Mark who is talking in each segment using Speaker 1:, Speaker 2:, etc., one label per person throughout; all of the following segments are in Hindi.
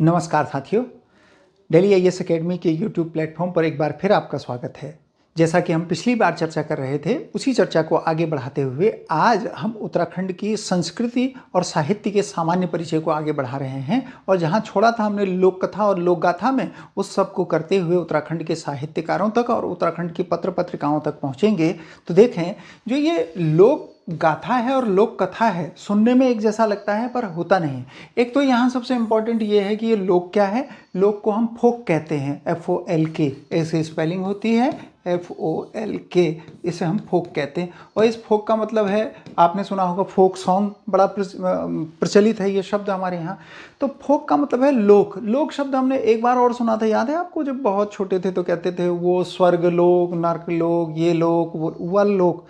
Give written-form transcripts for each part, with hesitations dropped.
Speaker 1: नमस्कार साथियों, दिल्ली आईएएस एकेडमी के यूट्यूब प्लेटफॉर्म पर एक बार फिर आपका स्वागत है। जैसा कि हम पिछली बार चर्चा कर रहे थे, उसी चर्चा को आगे बढ़ाते हुए आज हम उत्तराखंड की संस्कृति और साहित्य के सामान्य परिचय को आगे बढ़ा रहे हैं। और जहां छोड़ा था हमने लोक कथा और लोक गाथा में, उस सब को करते हुए उत्तराखंड के साहित्यकारों तक और उत्तराखंड की पत्र पत्रिकाओं तक पहुंचेंगे। तो देखें, जो ये लोक गाथा है और लोक कथा है, सुनने में एक जैसा लगता है पर होता नहीं। एक तो यहाँ सबसे इम्पोर्टेंट ये है कि ये लोक क्या है। लोक को हम फोक कहते हैं, FOLK ऐसे स्पेलिंग होती है, FOLK, इसे हम फोक कहते हैं। और इस फोक का मतलब है, आपने सुना होगा फोक सॉन्ग, बड़ा प्रचलित है ये शब्द हमारे यहाँ। तो फोक का मतलब है लोक। लोक शब्द हमने एक बार और सुना था, याद है आपको? जब बहुत छोटे थे तो कहते थे वो स्वर्ग लोक, नर्क लोक, ये लोक, वो लोक।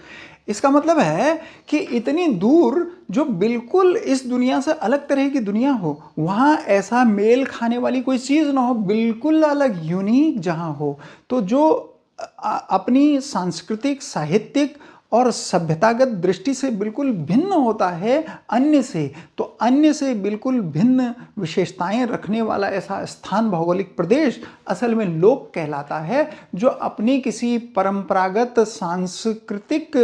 Speaker 1: इसका मतलब है कि इतनी दूर, जो बिल्कुल इस दुनिया से अलग तरह की दुनिया हो, वहाँ ऐसा मेल खाने वाली कोई चीज़ ना हो, बिल्कुल अलग, यूनिक जहाँ हो। तो जो अपनी सांस्कृतिक, साहित्यिक और सभ्यतागत दृष्टि से बिल्कुल भिन्न होता है अन्य से, तो अन्य से बिल्कुल भिन्न विशेषताएं रखने वाला ऐसा स्थान, भौगोलिक प्रदेश असल में लोक कहलाता है, जो अपनी किसी परंपरागत सांस्कृतिक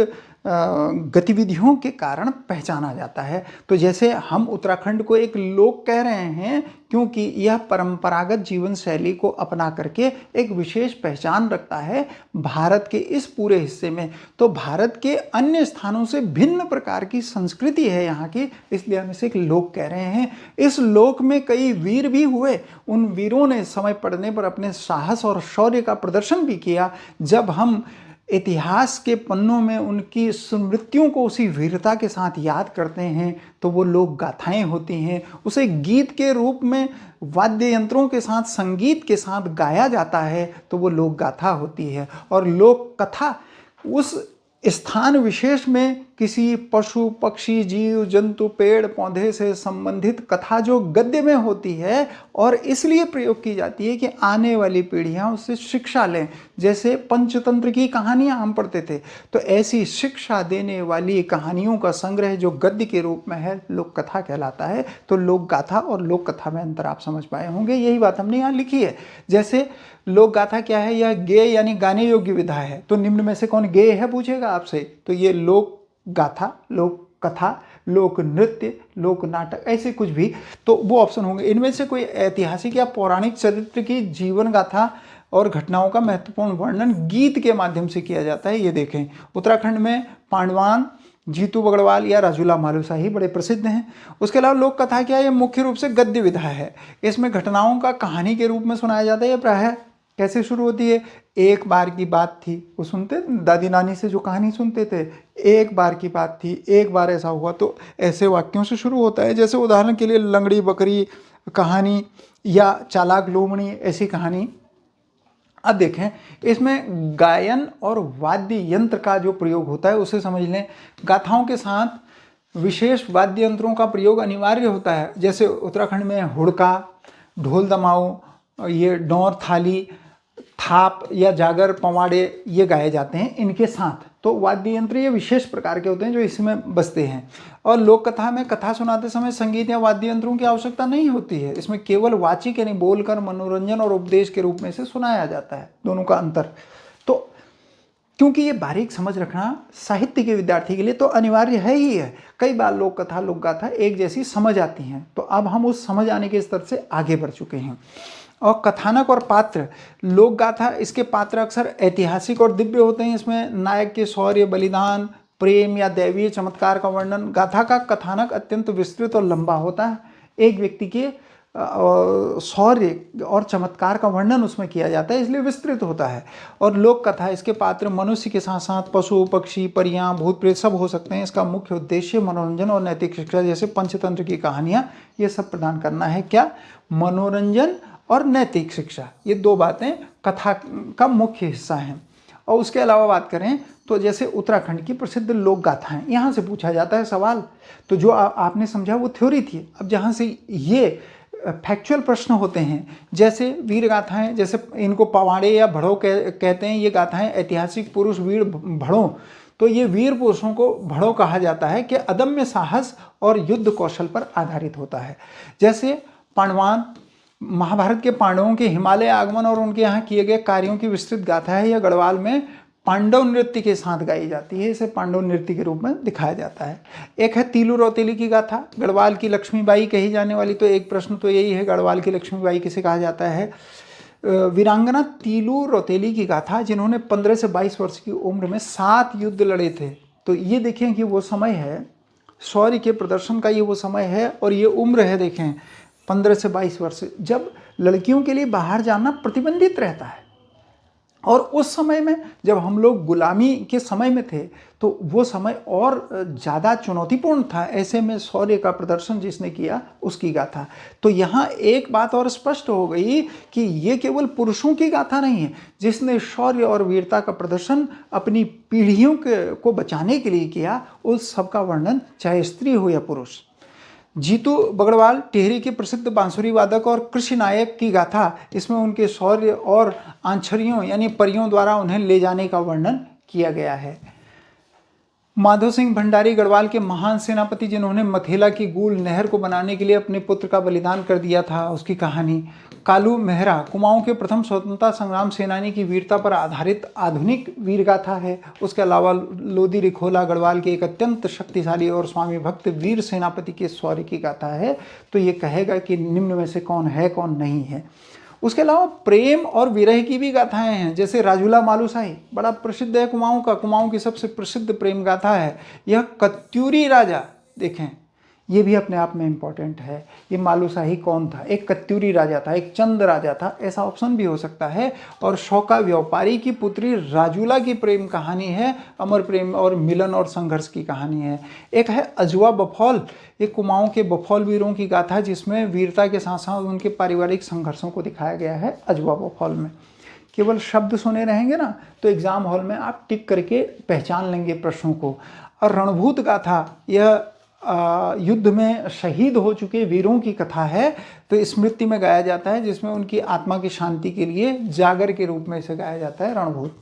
Speaker 1: गतिविधियों के कारण पहचाना जाता है। तो जैसे हम उत्तराखंड को एक लोक कह रहे हैं क्योंकि यह परंपरागत जीवन शैली को अपना करके एक विशेष पहचान रखता है भारत के इस पूरे हिस्से में। तो भारत के अन्य स्थानों से भिन्न प्रकार की संस्कृति है यहाँ की, इसलिए हम इसे एक लोक कह रहे हैं। इस लोक में कई वीर भी हुए, उन वीरों ने समय पड़ने पर अपने साहस और शौर्य का प्रदर्शन भी किया। जब हम इतिहास के पन्नों में उनकी स्मृतियों को उसी वीरता के साथ याद करते हैं, तो वो लोक गाथाएं होती हैं। उसे गीत के रूप में वाद्य यंत्रों के साथ, संगीत के साथ गाया जाता है, तो वो लोक गाथा होती है। और लोक कथा उस स्थान विशेष में किसी पशु, पक्षी, जीव जंतु, पेड़ पौधे से संबंधित कथा जो गद्य में होती है, और इसलिए प्रयोग की जाती है कि आने वाली पीढ़ियां उससे शिक्षा लें। जैसे पंचतंत्र की कहानियां हम पढ़ते थे, तो ऐसी शिक्षा देने वाली कहानियों का संग्रह जो गद्य के रूप में है, लोक कथा कहलाता है। तो लोक गाथा और लोक कथा में अंतर आप समझ पाए होंगे, यही बात हमने यहाँ लिखी है। जैसे लोक गाथा क्या है? यह गेय यानी गाने योग्य विधा है। तो निम्न में से कौन गेय है पूछेगा आपसे, तो ये लोक गाथा, लोक कथा, लोक नृत्य, लोक नाटक, ऐसे कुछ भी, तो वो ऑप्शन होंगे। इनमें से कोई ऐतिहासिक या पौराणिक चरित्र की जीवन गाथा और घटनाओं का महत्वपूर्ण वर्णन गीत के माध्यम से किया जाता है। ये देखें, उत्तराखंड में पांडवान, जीतू बगड़वाल या राजूला मालूशाही बड़े प्रसिद्ध हैं। उसके अलावा लोक कथा क्या है? ये मुख्य रूप से गद्य विधा है। इसमें घटनाओं का कहानी के रूप में सुनाया जाता है। ये प्रायः कैसे शुरू होती है? एक बार की बात थी, वो सुनते, दादी नानी से जो कहानी सुनते थे, एक बार की बात थी, एक बार ऐसा हुआ, तो ऐसे वाक्यों से शुरू होता है। जैसे उदाहरण के लिए लंगड़ी बकरी कहानी या चालाक लोमड़ी, ऐसी कहानी। अब देखें, इसमें गायन और वाद्य यंत्र का जो प्रयोग होता है उसे समझ लें। गाथाओं के साथ विशेष वाद्य यंत्रों का प्रयोग अनिवार्य होता है। जैसे उत्तराखंड में हुड़का, ढोल दमाऊ, ये डोर, थाली, थाप या जागर, पवाड़े, ये गाए जाते हैं इनके साथ। तो वाद्य यंत्र ये विशेष प्रकार के होते हैं जो इसमें बजते हैं। और लोक कथा में कथा सुनाते समय संगीत या वाद्य यंत्रों की आवश्यकता नहीं होती है। इसमें केवल वाचिक यानी बोलकर मनोरंजन और उपदेश के रूप में से सुनाया जाता है। दोनों का अंतर, तो क्योंकि ये बारीक समझ रखना साहित्य के विद्यार्थी के लिए तो अनिवार्य है ही है। कई बार लोक कथा, लोक गाथा एक जैसी समझ आती हैं, तो अब हम उस समझ आने के स्तर से आगे बढ़ चुके हैं। और कथानक और पात्र, लोक गाथा, इसके पात्र अक्सर ऐतिहासिक और दिव्य होते हैं। इसमें नायक के शौर्य, बलिदान, प्रेम या दैवीय चमत्कार का वर्णन। गाथा का कथानक अत्यंत विस्तृत और लंबा होता है। एक व्यक्ति के शौर्य और चमत्कार का वर्णन उसमें किया जाता है, इसलिए विस्तृत होता है। और लोक कथा, इसके पात्र मनुष्य के साथ साथ पशु, पक्षी, परियां, भूत प्रेत सब हो सकते हैं। इसका मुख्य उद्देश्य मनोरंजन और नैतिक शिक्षा, जैसे पंचतंत्र की कहानियां, ये सब प्रदान करना है। क्या? मनोरंजन और नैतिक शिक्षा, ये दो बातें कथा का मुख्य हिस्सा हैं। और उसके अलावा बात करें तो जैसे उत्तराखंड की प्रसिद्ध लोक गाथाएं, यहाँ से पूछा जाता है सवाल। तो जो आपने समझा वो थ्योरी थी। अब जहाँ से ये फैक्चुअल प्रश्न होते हैं, जैसे वीर गाथाएं, जैसे इनको पवाड़े या भड़ों कहते हैं। ये गाथाएं ऐतिहासिक पुरुष वीर भड़ों, तो ये वीर पुरुषों को भड़ों कहा जाता है कि अदम्य साहस और युद्ध कौशल पर आधारित होता है। जैसे पांडवान, महाभारत के पांडवों के हिमालय आगमन और उनके यहाँ किए गए कार्यों की विस्तृत गाथा है। यह गढ़वाल में पांडव नृत्य के साथ गाई जाती है। इसे पांडव नृत्य के रूप में दिखाया जाता है। एक है तीलू रौतेली की गाथा, गढ़वाल की लक्ष्मीबाई कही जाने वाली। तो एक प्रश्न तो यही है, गढ़वाल की लक्ष्मीबाई किसे कहा जाता है? वीरांगना तीलू रौतेली की गाथा, जिन्होंने 15 से 22 वर्ष की उम्र में 7 युद्ध लड़े थे। तो ये देखें कि वो समय है, शौर्य के प्रदर्शन का ये वो समय है, और ये उम्र है, देखें 15 से 22 वर्ष, जब लड़कियों के लिए बाहर जाना प्रतिबंधित रहता है। और उस समय में जब हम लोग गुलामी के समय में थे, तो वो समय और ज़्यादा चुनौतीपूर्ण था। ऐसे में शौर्य का प्रदर्शन जिसने किया उसकी गाथा। तो यहाँ एक बात और स्पष्ट हो गई कि ये केवल पुरुषों की गाथा नहीं है। जिसने शौर्य और वीरता का प्रदर्शन अपनी पीढ़ियों को बचाने के लिए किया, उस सब का वर्णन चाहे स्त्री हो या पुरुष। जीतू बगड़वाल टिहरी के प्रसिद्ध बांसुरी वादक और कृषि नायक की गाथा, इसमें उनके शौर्य और आंचरियों यानी परियों द्वारा उन्हें ले जाने का वर्णन किया गया है। माधो सिंह भंडारी गढ़वाल के महान सेनापति, जिन्होंने मथेला की गूल नहर को बनाने के लिए अपने पुत्र का बलिदान कर दिया था, उसकी कहानी। कालू मेहरा कुमाऊं के प्रथम स्वतंत्रता संग्राम सेनानी की वीरता पर आधारित आधुनिक वीरगाथा है। उसके अलावा लोदी रिखोला गढ़वाल के एक अत्यंत शक्तिशाली और स्वामी भक्त वीर सेनापति के शौर्य की गाथा है। तो ये कहेगा कि निम्न में से कौन है कौन नहीं है। उसके अलावा प्रेम और विरह की भी गाथाएं हैं, जैसे राजूला मालूसाही बड़ा प्रसिद्ध है कुमाऊं का, कुमाऊं की सबसे प्रसिद्ध प्रेम गाथा है। यह कत्यूरी राजा, देखें ये भी अपने आप में इम्पॉर्टेंट है। ये मालूसाही कौन था? एक कत्यूरी राजा था, एक चंद राजा था, ऐसा ऑप्शन भी हो सकता है। और शौका व्यापारी की पुत्री राजूला की प्रेम कहानी है, अमर प्रेम और मिलन और संघर्ष की कहानी है। एक है अजवा बफौल, एक कुमाऊं के बफौल वीरों की गाथा, जिसमें वीरता के साथ साथ उनके पारिवारिक संघर्षों को दिखाया गया है। अजवा बफौल में केवल शब्द सुने रहेंगे ना, तो एग्जाम हॉल में आप टिक करके पहचान लेंगे प्रश्नों को। और रणभूत गाथा, यह युद्ध में शहीद हो चुके वीरों की कथा है। तो स्मृति में गाया जाता है, जिसमें उनकी आत्मा की शांति के लिए जागर के रूप में इसे गाया जाता है, रणभूत।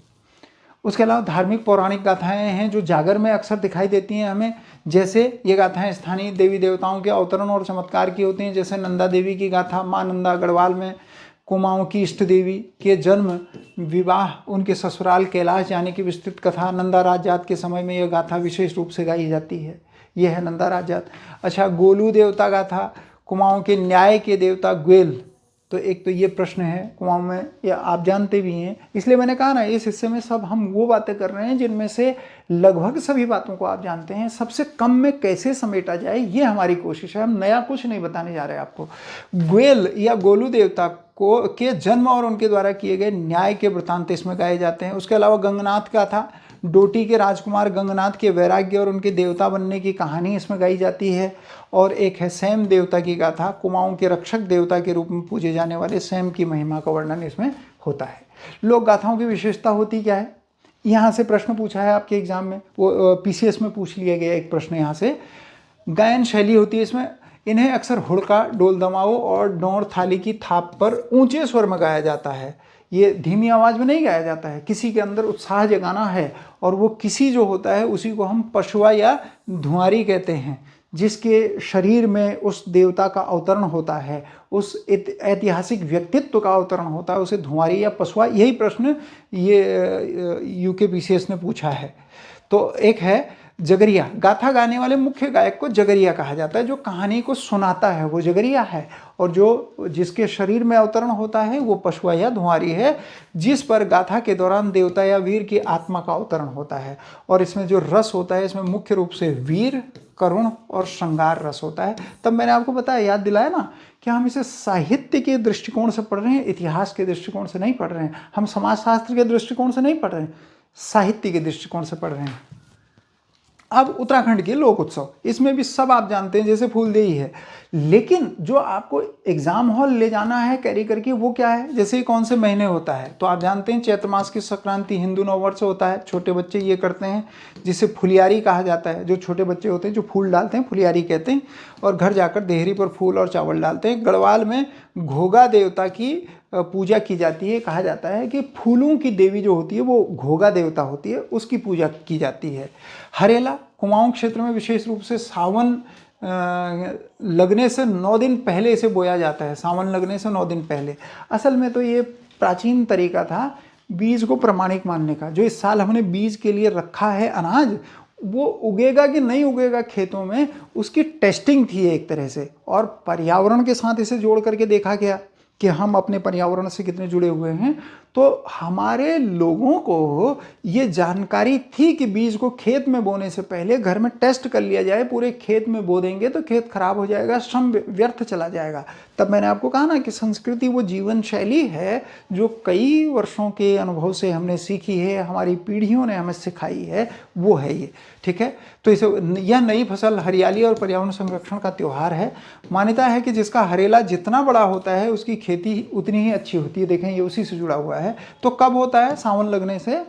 Speaker 1: उसके अलावा धार्मिक पौराणिक गाथाएं हैं जो जागर में अक्सर दिखाई देती हैं हमें। जैसे ये गाथाएं स्थानीय देवी देवताओं के अवतरण और चमत्कार की होती हैं, जैसे नंदा देवी की गाथा। माँ नंदा गढ़वाल में कुमाऊं की इष्ट देवी के जन्म, विवाह, उनके ससुराल कैलाश जाने की विस्तृत कथा। नंदा राजजात के समय में यह गाथा विशेष रूप से गाई जाती है। यह है नंदा राजजात। अच्छा, गोलू देवता गाथा, कुमाऊं के न्याय के देवता ग्वेल। तो एक तो ये प्रश्न है कुमाऊं में, या आप जानते भी हैं, इसलिए मैंने कहा ना इस हिस्से में सब हम वो बातें कर रहे हैं जिनमें से लगभग सभी बातों को आप जानते हैं। सबसे कम में कैसे समेटा जाए ये हमारी कोशिश है, हम नया कुछ नहीं बताने जा रहे हैं आपको। ग्वेल या गोलू देवता को के जन्म और उनके द्वारा किए गए न्याय के वृत्तांत इसमें गाए जाते हैं। उसके अलावा गंगनाथ का था, डोटी के राजकुमार गंगनाथ के वैराग्य और उनके देवता बनने की कहानी इसमें गाई जाती है। और एक है सैम देवता की गाथा, कुमाऊं के रक्षक देवता के रूप में पूजे जाने वाले सैम की महिमा का वर्णन इसमें होता है। लोक गाथाओं की विशेषता होती क्या है? यहाँ से प्रश्न पूछा है आपके एग्जाम में, वो पीसीएस में पूछ लिया गया एक प्रश्न यहाँ से। गायन शैली होती है इसमें, इन्हें अक्सर हुड़का, डोल दमाओ और डोर थाली की थाप पर ऊंचे स्वर में गाया जाता है। ये धीमी आवाज़ में नहीं गाया जाता है। किसी के अंदर उत्साह जगाना है, और वो किसी जो होता है उसी को हम पशुआ या धुआरी कहते हैं, जिसके शरीर में उस देवता का अवतरण होता है, उस ऐतिहासिक व्यक्तित्व का अवतरण होता है, उसे धुआरी या पशुआ। यही प्रश्न ये यूकेपीसीएस ने पूछा है। तो एक है जगरिया, गाथा गाने वाले मुख्य गायक को जगरिया कहा जाता है। जो कहानी को सुनाता है वो जगरिया है, और जो जिसके शरीर में अवतरण होता है वो पशुआ या धुआरी है, जिस पर गाथा के दौरान देवता या वीर की आत्मा का अवतरण होता है। और इसमें जो रस होता है, इसमें मुख्य रूप से वीर, करुण और श्रृंगार रस होता है। तब मैंने आपको बताया, याद दिलाया ना, कि हम इसे साहित्य के दृष्टिकोण से पढ़ रहे हैं, इतिहास के दृष्टिकोण से नहीं पढ़ रहे हैं, हम समाजशास्त्र के दृष्टिकोण से नहीं पढ़ रहे हैं, साहित्य के दृष्टिकोण से पढ़ रहे हैं। अब उत्तराखंड के लोक उत्सव, इसमें भी सब आप जानते हैं, जैसे फूलदेई है। लेकिन जो आपको एग्जाम हॉल ले जाना है कैरी करके, वो क्या है? जैसे कौन से महीने होता है, तो आप जानते हैं चैत्र मास की संक्रांति हिंदू नववर्ष होता है। छोटे बच्चे ये करते हैं, जिसे फुलियारी कहा जाता है। जो छोटे बच्चे होते हैं जो फूल डालते हैं, फुलियारी कहते हैं। और घर जाकर देहरी पर फूल और चावल डालते हैं। गढ़वाल में घोगा देवता की पूजा की जाती है। कहा जाता है कि फूलों की देवी जो होती है वो घोगा देवता होती है, उसकी पूजा की जाती है। हरेला कुमाऊं क्षेत्र में विशेष रूप से सावन लगने से 9 दिन पहले इसे बोया जाता है, सावन लगने से 9 दिन पहले। असल में तो ये प्राचीन तरीका था बीज को प्रमाणिक मानने का। जो इस साल हमने बीज के लिए रखा है अनाज, वो उगेगा कि नहीं उगेगा खेतों में, उसकी टेस्टिंग थी एक तरह से। और पर्यावरण के साथ इसे जोड़ करके देखा गया कि हम अपने पर्यावरण से कितने जुड़े हुए हैं। तो हमारे लोगों को ये जानकारी थी कि बीज को खेत में बोने से पहले घर में टेस्ट कर लिया जाए। पूरे खेत में बो देंगे तो खेत खराब हो जाएगा, श्रम व्यर्थ चला जाएगा। तब मैंने आपको कहा ना कि संस्कृति वो जीवन शैली है जो कई वर्षों के अनुभव से हमने सीखी है, हमारी पीढ़ियों ने हमें सिखाई है, वो है ये। ठीक है, तो इसे यह नई फसल हरियाली और पर्यावरण संरक्षण का त्यौहार है। मान्यता है कि जिसका हरेला जितना बड़ा होता है उसकी खेती उतनी ही अच्छी होती है। देखें, ये उसी से जुड़ा हुआ है। तो कब होता है? सावन लगने से।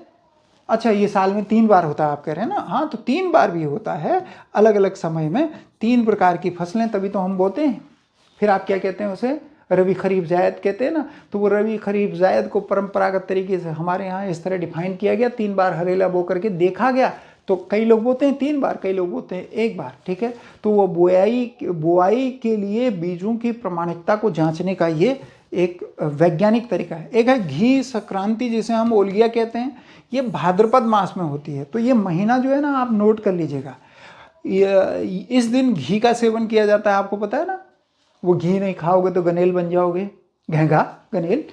Speaker 1: अच्छा, ये साल में 3 बार होता है आप कह रहे हैं ना? हाँ, तो 3 बार भी होता है, अलग अलग समय में 3 प्रकार की फसलें, तभी तो हम बोते हैं। फिर आप क्या कहते हैं उसे? रबी खरीफ जायद कहते हैं ना। तो वो रबी खरीफ जायद को परंपरागत तरीके से हमारे यहाँ इस तरह डिफाइन किया गया, 3 बार हरेला बो करके देखा गया। तो कई लोग बोते हैं 3 बार, कई लोग बोते हैं 1 बार। ठीक है, तो वो बुआई के लिए बीजों की प्रमाणिकता को जांचने का ये एक वैज्ञानिक तरीका है। एक है घी संक्रांति, जिसे हम ओलिया कहते हैं। ये भाद्रपद मास में होती है। तो ये महीना जो है ना, आप नोट कर लीजिएगा। इस दिन घी का सेवन किया जाता है, आपको पता है ना। वो घी नहीं खाओगे तो गनेल बन जाओगे, घेंघा गनेल।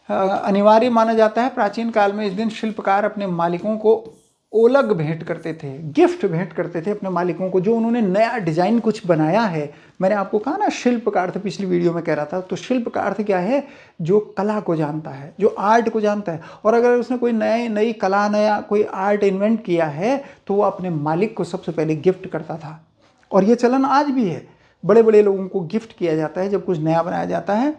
Speaker 1: अनिवार्य माना जाता है। प्राचीन काल में इस दिन शिल्पकार अपने मालिकों को ओलग भेंट करते थे, गिफ्ट भेंट करते थे अपने मालिकों को, जो उन्होंने नया डिजाइन कुछ बनाया है। मैंने आपको कहा ना शिल्प का अर्थ पिछली वीडियो में कह रहा था। तो शिल्प का अर्थ क्या है? जो कला को जानता है, जो आर्ट को जानता है। और अगर उसने कोई नई कला, नया कोई आर्ट इन्वेंट किया है तो वो अपने मालिक को सबसे पहले गिफ्ट करता था। और ये चलन आज भी है। बड़े बड़े लोगों को गिफ्ट किया जाता है जब कुछ नया बनाया जाता है।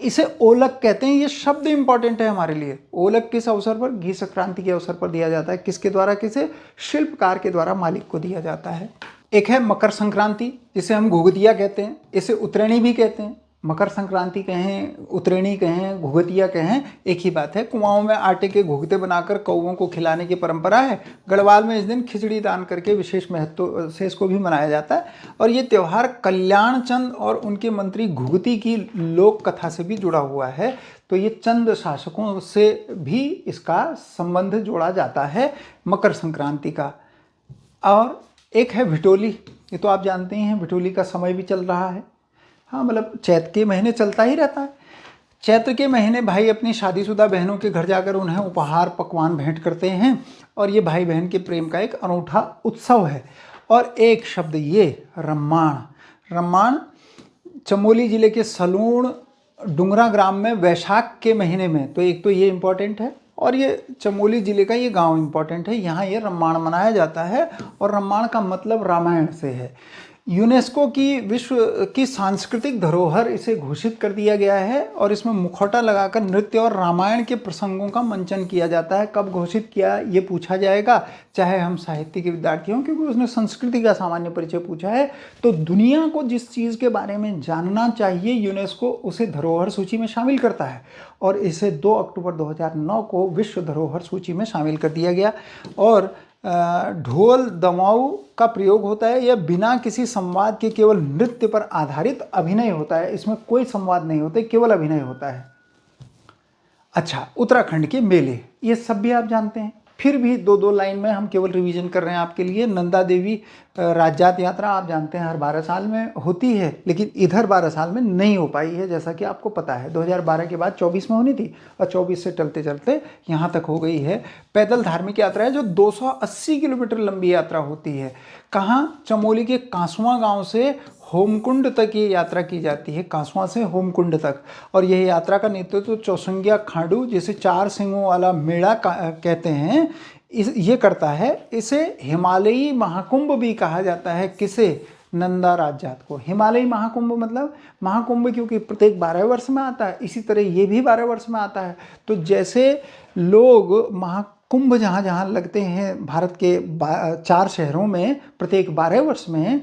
Speaker 1: इसे ओलग कहते हैं। ये शब्द इंपॉर्टेंट है हमारे लिए। ओलग किस अवसर पर? घी संक्रांति के अवसर पर दिया जाता है। किसके द्वारा? किसे? शिल्पकार के द्वारा मालिक को दिया जाता है। एक है मकर संक्रांति, जिसे हम घुघुतिया कहते हैं। इसे उतरैणी भी कहते हैं। मकर संक्रांति कहें, उतरैणी कहें, घुघुतिया कहें, एक ही बात है। कुआंओं में आटे के घुघते बनाकर कौवों को खिलाने की परंपरा है। गढ़वाल में इस दिन खिचड़ी दान करके विशेष महत्व से इसको भी मनाया जाता है। और ये त्यौहार कल्याण चंद और उनके मंत्री घुघुती की लोक कथा से भी जुड़ा हुआ है। तो ये चंद शासकों से भी इसका संबंध जोड़ा जाता है मकर संक्रांति का। और एक है भिटोली। ये तो आप जानते ही हैं, भिटोली का समय भी चल रहा है। हाँ, मतलब चैत्र के महीने चलता ही रहता है। चैत्र के महीने भाई अपनी शादीशुदा बहनों के घर जाकर उन्हें उपहार पकवान भेंट करते हैं। और ये भाई बहन के प्रेम का एक अनूठा उत्सव है। और एक शब्द ये रम्माण। रम्माण चमोली जिले के सलूण डुंगरा ग्राम में वैशाख के महीने में। तो एक तो ये इम्पोर्टेंट है। और ये चमोली जिले का ये गांव इम्पोर्टेंट है। यहाँ ये रम्माण मनाया जाता है। और रम्माण का मतलब रामायण से है। यूनेस्को की विश्व की सांस्कृतिक धरोहर इसे घोषित कर दिया गया है। और इसमें मुखौटा लगाकर नृत्य और रामायण के प्रसंगों का मंचन किया जाता है। कब घोषित किया ये पूछा जाएगा, चाहे हम साहित्य के विद्यार्थी हों, क्योंकि उसने संस्कृति का सामान्य परिचय पूछा है। तो दुनिया को जिस चीज़ के बारे में जानना चाहिए, यूनेस्को उसे धरोहर सूची में शामिल करता है। और इसे 2 अक्टूबर 2009 को विश्व धरोहर सूची में शामिल कर दिया गया। और ढोल दमाऊ का प्रयोग होता है। यह बिना किसी संवाद के केवल नृत्य पर आधारित अभिनय होता है। इसमें कोई संवाद नहीं होते, केवल अभिनय होता है। अच्छा, उत्तराखंड के मेले, ये सब भी आप जानते हैं। फिर भी 2-2 लाइन में हम केवल रिवीजन कर रहे हैं आपके लिए। नंदा देवी राज्यात यात्रा आप जानते हैं हर 12 साल में होती है, लेकिन इधर 12 साल में नहीं हो पाई है, जैसा कि आपको पता है। 2012 के बाद 24 में होनी थी और 24 से चलते चलते यहाँ तक हो गई है। पैदल धार्मिक यात्रा है जो 280 किलोमीटर लंबी यात्रा होती है। कहाँ? चमोली के कांसुआ गाँव से होमकुंड तक ये यात्रा की जाती है। कांसुआ से होमकुंड तक। और यह यात्रा का नेतृत्व चौसंगिया खांडू, जिसे 4 सिंगों वाला मेला कहते हैं, ये करता है। इसे हिमालयी महाकुंभ भी कहा जाता है। किसे? नंदा राज्यात को। हिमालयी महाकुंभ मतलब महाकुंभ क्योंकि प्रत्येक 12 वर्ष में आता है, इसी तरह ये भी 12 वर्ष में आता है। तो जैसे लोग महाकुंभ जहाँ जहाँ लगते हैं भारत के 4 शहरों में प्रत्येक 12 वर्ष में,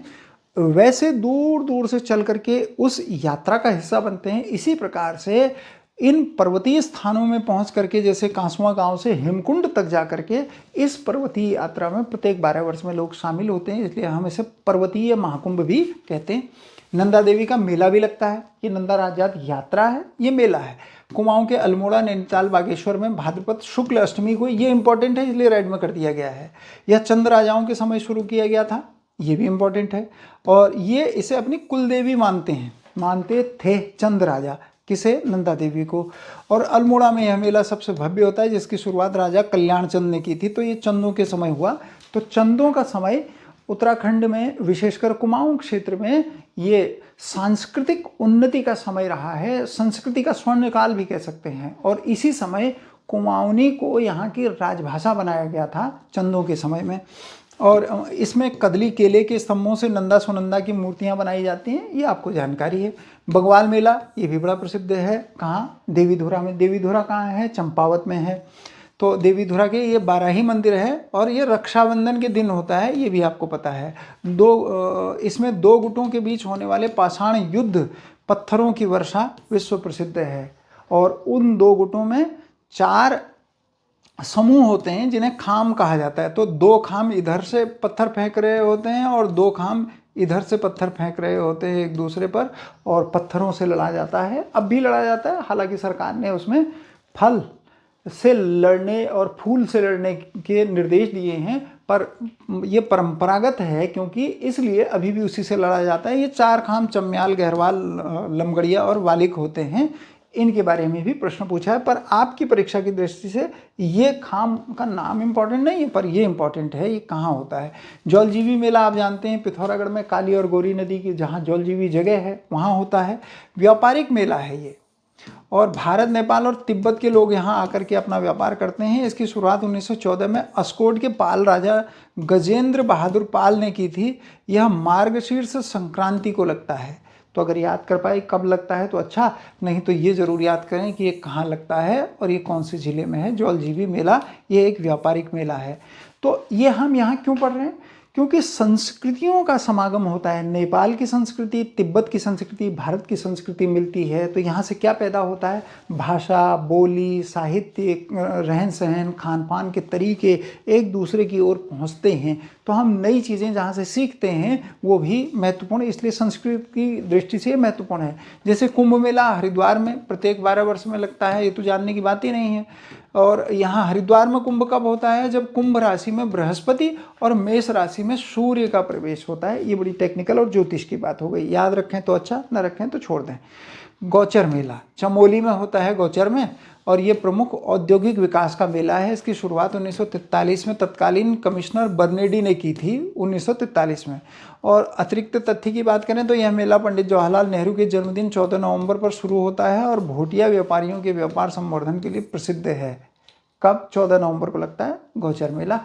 Speaker 1: वैसे दूर दूर से चल करके उस यात्रा का हिस्सा बनते हैं। इसी प्रकार से इन पर्वतीय स्थानों में पहुंच करके, जैसे कांसुआ गांव से हेमकुंड तक जा करके इस पर्वतीय यात्रा में प्रत्येक 12 वर्ष में लोग शामिल होते हैं, इसलिए हम इसे पर्वतीय महाकुंभ भी कहते हैं। नंदा देवी का मेला भी लगता है, ये नंदा राजजात यात्रा है, ये मेला है। कुमाऊं के अल्मोड़ा, नैनीताल, बागेश्वर में भाद्रपद शुक्ल अष्टमी को, ये इंपॉर्टेंट है इसलिए रेड में कर दिया गया है। यह चंद राजाओं के समय शुरू किया गया था, ये भी इंपॉर्टेंट है। और ये इसे अपनी कुल देवी मानते थे चंद राजा, किसे? नंदा देवी को। और अल्मोड़ा में यह मेला सबसे भव्य होता है, जिसकी शुरुआत राजा कल्याण चंद ने की थी। तो ये चंदों के समय हुआ। तो चंदों का समय उत्तराखंड में, विशेषकर कुमाऊं क्षेत्र में, ये सांस्कृतिक उन्नति का समय रहा है, संस्कृति का स्वर्णकाल भी कह सकते हैं। और इसी समय कुमाऊनी को यहाँ की राजभाषा बनाया गया था चंदों के समय में। और इसमें कदली केले के स्तंभों से नंदा सुनंदा की मूर्तियां बनाई जाती हैं, ये आपको जानकारी है। बगवाल मेला, ये भी बड़ा प्रसिद्ध है। कहाँ? देवीधुरा में। देवीधुरा कहाँ है? चंपावत में है। तो देवीधुरा के ये 12 ही मंदिर है और ये रक्षाबंधन के दिन होता है, ये भी आपको पता है। इसमें 2 गुटों के बीच होने वाले पाषाण युद्ध, पत्थरों की वर्षा विश्व प्रसिद्ध है। और उन 2 गुटों में 4 समूह होते हैं जिन्हें खाम कहा जाता है। तो 2 खाम इधर से पत्थर फेंक रहे होते हैं और 2 खाम इधर से पत्थर फेंक रहे होते हैं एक दूसरे पर, और पत्थरों से लड़ा जाता है। अब भी लड़ा जाता है, हालांकि सरकार ने उसमें फल से लड़ने और फूल से लड़ने के निर्देश दिए हैं, पर ये परंपरागत है क्योंकि इसलिए अभी भी उसी से लड़ा जाता है। ये 4 खाम चम्याल, गहरवाल, लमगड़िया और वालिक होते हैं। इनके बारे में भी प्रश्न पूछा है, पर आपकी परीक्षा की दृष्टि से ये खाम का नाम इम्पॉर्टेंट नहीं है, पर ये इम्पॉर्टेंट है, ये कहाँ होता है। जौलजीबी मेला आप जानते हैं, पिथौरागढ़ में काली और गौरी नदी की जहाँ जौलजीबी जगह है वहाँ होता है। व्यापारिक मेला है ये, और भारत, नेपाल और तिब्बत के लोग यहाँ आकर के अपना व्यापार करते हैं। इसकी शुरुआत 1914 में अस्कोट के पाल राजा गजेंद्र बहादुर पाल ने की थी। यह मार्गशीर्ष संक्रांति को लगता है। तो अगर याद कर पाए कब लगता है तो अच्छा, नहीं तो ये जरूर याद करें कि ये कहाँ लगता है और ये कौन से ज़िले में है। जौलजीबी मेला ये एक व्यापारिक मेला है। तो ये हम यहाँ क्यों पढ़ रहे हैं? क्योंकि संस्कृतियों का समागम होता है। नेपाल की संस्कृति, तिब्बत की संस्कृति, भारत की संस्कृति मिलती है, तो यहाँ से क्या पैदा होता है? भाषा, बोली, साहित्य, रहन सहन, खान पान के तरीके एक दूसरे की ओर पहुँचते हैं। तो हम नई चीज़ें जहाँ से सीखते हैं वो भी महत्वपूर्ण, इसलिए संस्कृत की दृष्टि से महत्वपूर्ण है। जैसे कुंभ मेला हरिद्वार में प्रत्येक 12 वर्ष में लगता है, ये तो जानने की बात ही नहीं है। और यहाँ हरिद्वार में कुंभ कब होता है? जब कुंभ राशि में बृहस्पति और मेष राशि में सूर्य का प्रवेश होता है। ये बड़ी टेक्निकल और ज्योतिष की बात हो गई, याद रखें तो अच्छा, न रखें तो छोड़ दें। गौचर मेला चमोली में होता है, गौचर में, और ये प्रमुख औद्योगिक विकास का मेला है। इसकी शुरुआत 1943 में तत्कालीन कमिश्नर बर्नेडी ने की थी, 1943 में। और अतिरिक्त तथ्य की बात करें तो यह मेला पंडित जवाहरलाल नेहरू के जन्मदिन 14 नवंबर पर शुरू होता है और भोटिया व्यापारियों के व्यापार संवर्धन के लिए प्रसिद्ध है। कब? 14 नवंबर को लगता है गौचर मेला।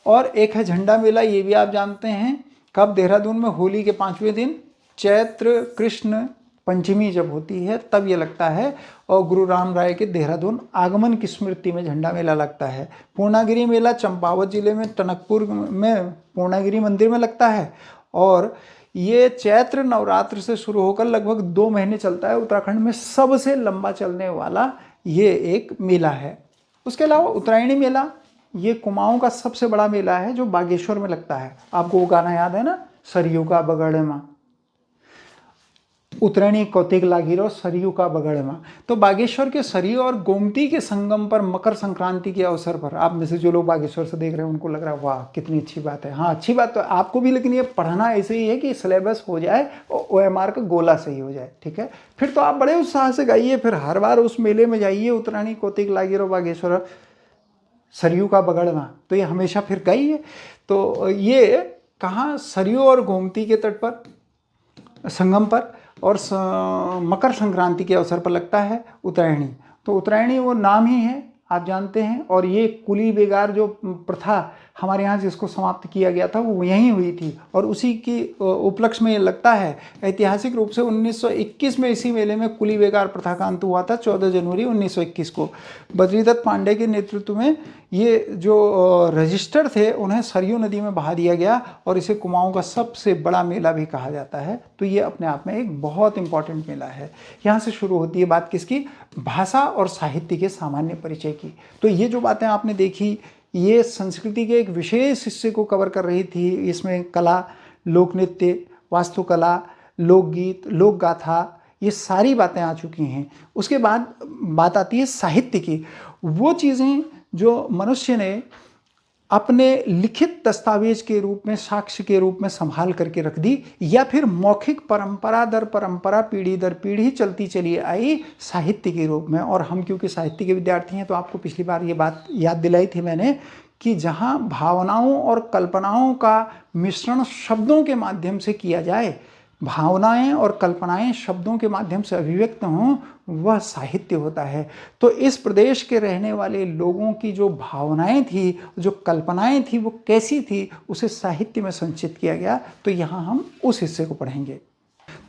Speaker 1: और एक है झंडा मेला, ये भी आप जानते हैं। कब? देहरादून में होली के 5वें दिन, चैत्र कृष्ण पंचमी जब होती है तब ये लगता है। और गुरु राम राय के देहरादून आगमन की स्मृति में झंडा मेला लगता है। पूर्णागिरी मेला चंपावत जिले में टनकपुर में पूर्णागिरी मंदिर में लगता है, और ये चैत्र नवरात्र से शुरू होकर लगभग 2 महीने चलता है। उत्तराखंड में सबसे लंबा चलने वाला ये एक मेला है। उसके अलावा उत्तरायणी मेला, ये कुमाऊं का सबसे बड़ा मेला है जो बागेश्वर में लगता है। आपको वो गाना याद है ना, सरयू का बगड़मा, उत्तरायणी कौतिक लागिरो सरयू का बगड़मा। तो बागेश्वर के सरयू और गोमती के संगम पर मकर संक्रांति के अवसर पर, आप में से जो लोग बागेश्वर से देख रहे हैं उनको लग रहा है वाह कितनी अच्छी बात है। हाँ, अच्छी बात तो आपको भी, लेकिन ये पढ़ना ऐसे ही है कि सिलेबस हो जाए और OMR का गोला सही हो जाए, ठीक है। फिर तो आप बड़े उत्साह से गाइए, फिर हर बार उस मेले में जाइए, उत्तरायणी कौतिक लागिरो बागेश्वर सरयू का बगड़मा, तो ये हमेशा फिर गाइए। तो ये कहाँ? सरयू और गोमती के तट पर, संगम पर, और मकर संक्रांति के अवसर पर लगता है उत्तरायणी। तो उत्तरायणी वो नाम ही है, आप जानते हैं। और ये कुली बेगार जो प्रथा हमारे यहाँ जिसको समाप्त किया गया था वो यहीं हुई थी, और उसी की उपलक्ष्य में लगता है ऐतिहासिक रूप से 1921 में इसी मेले में कुली बेगार प्रथा का अंत हुआ था, 14 जनवरी 1921 को। बद्रीदत्त पांडे के नेतृत्व में ये जो रजिस्टर थे उन्हें सरयू नदी में बहा दिया गया, और इसे कुमाऊं का सबसे बड़ा मेला भी कहा जाता है। तो ये अपने आप में एक बहुत इंपॉर्टेंट मेला है। यहाँ से शुरू होती है बात किसकी? भाषा और साहित्य के सामान्य परिचय की। तो ये जो बातें आपने देखी ये संस्कृति के एक विशेष हिस्से को कवर कर रही थी। इसमें कला, लोक नृत्य, वास्तुकला, लोकगीत, लोक गाथा, ये सारी बातें आ चुकी हैं। उसके बाद बात आती है साहित्य की। वो चीज़ें जो मनुष्य ने अपने लिखित दस्तावेज के रूप में, साक्ष्य के रूप में संभाल करके रख दी, या फिर मौखिक परंपरा दर परंपरा, पीढ़ी दर पीढ़ी चलती चली आई साहित्य के रूप में। और हम क्योंकि साहित्य के विद्यार्थी हैं तो आपको पिछली बार ये बात याद दिलाई थी मैंने कि जहाँ भावनाओं और कल्पनाओं का मिश्रण शब्दों के माध्यम से किया जाए, भावनाएं और कल्पनाएं शब्दों के माध्यम से अभिव्यक्त हों, वह साहित्य होता है। तो इस प्रदेश के रहने वाले लोगों की जो भावनाएं थी, जो कल्पनाएं थी, वो कैसी थी, उसे साहित्य में संचित किया गया। तो यहाँ हम उस हिस्से को पढ़ेंगे।